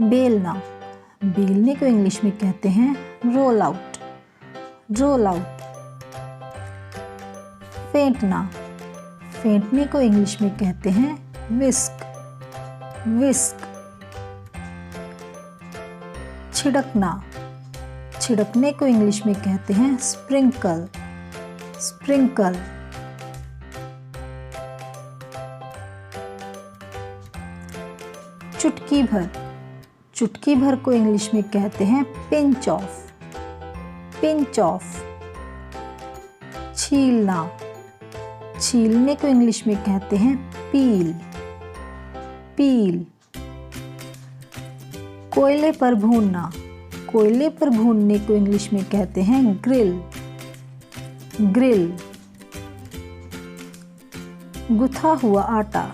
बेलना, बेलने को इंग्लिश में कहते हैं रोल आउट, रोल आउट। फेंटना, फेंटने को इंग्लिश में कहते हैं विस्क, विस्क। छिड़कना, छिड़कने को इंग्लिश में कहते हैं स्प्रिंकल, स्प्रिंकल। चुटकी भर, चुटकी भर को इंग्लिश में कहते हैं पिंच ऑफ, पिंच ऑफ। छीलना, छीलने को इंग्लिश में कहते हैं पील, पील। कोयले पर भूनना, कोयले पर भूनने को इंग्लिश में कहते हैं ग्रिल, ग्रिल। गुथा हुआ आटा,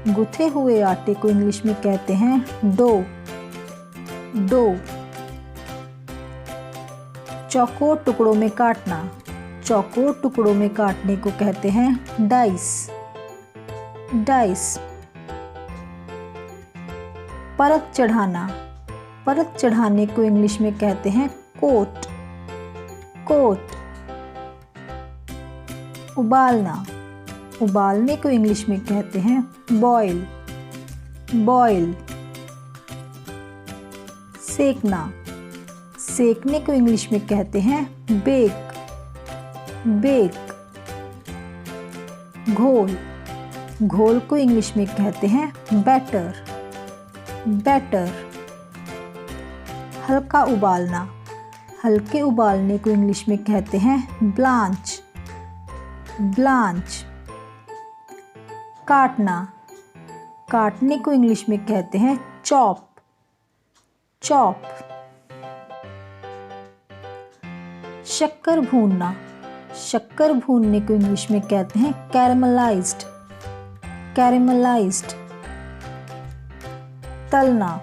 गुथे हुए आटे को इंग्लिश में कहते हैं डो, डो। चौकोर टुकड़ों में काटना, चौकोर टुकड़ों में काटने को कहते हैं डाइस, डाइस। परत चढ़ाना, परत चढ़ाने को इंग्लिश में कहते हैं कोट, कोट। उबालना, उबालने को इंग्लिश में कहते हैं बॉयल, बॉयल। सेकना, सेकने को इंग्लिश में कहते हैं बेक, बेक। घोल, घोल को इंग्लिश में कहते हैं बैटर, बैटर। हल्का उबालना, हल्के उबालने को इंग्लिश में कहते हैं ब्लांच, ब्लांच। काटना, काटने को इंग्लिश में कहते हैं चॉप, चॉप। शक्कर भूनना, शक्कर भूनने को इंग्लिश में कहते हैं कैरेमलाइज्ड, कैरेमलाइज्ड। तलना,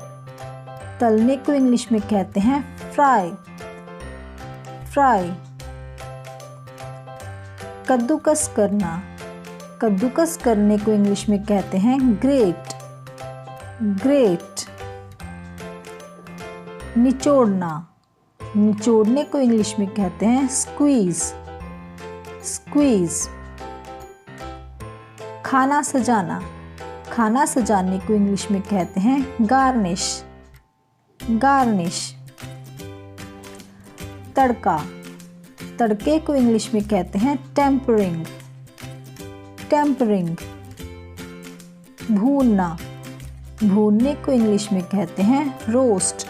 तलने को इंग्लिश में कहते हैं फ्राई, फ्राई। कद्दूकस करना, कद्दूकस करने को इंग्लिश में कहते हैं ग्रेट, ग्रेट। निचोड़ना, निचोड़ने को इंग्लिश में कहते हैं स्क्वीज, स्क्वीज। खाना सजाना, खाना सजाने को इंग्लिश में कहते हैं गार्निश, गार्निश। तड़का, तड़के को इंग्लिश में कहते हैं टेम्परिंग, टेम्परिंग। भूनना, भूनने को इंग्लिश में कहते हैं रोस्ट,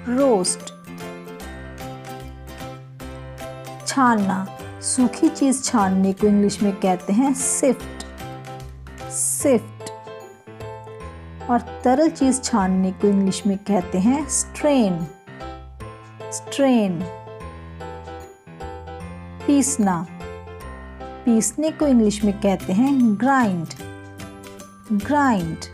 रोस्ट। छानना, सूखी चीज़ छानने को इंग्लिश में कहते हैं सिफ्ट, सिफ्ट। और तरल चीज़ छानने को इंग्लिश में कहते हैं स्ट्रेन, स्ट्रेन। पीसना, पीसने को इंग्लिश में कहते हैं ग्राइंड, ग्राइंड।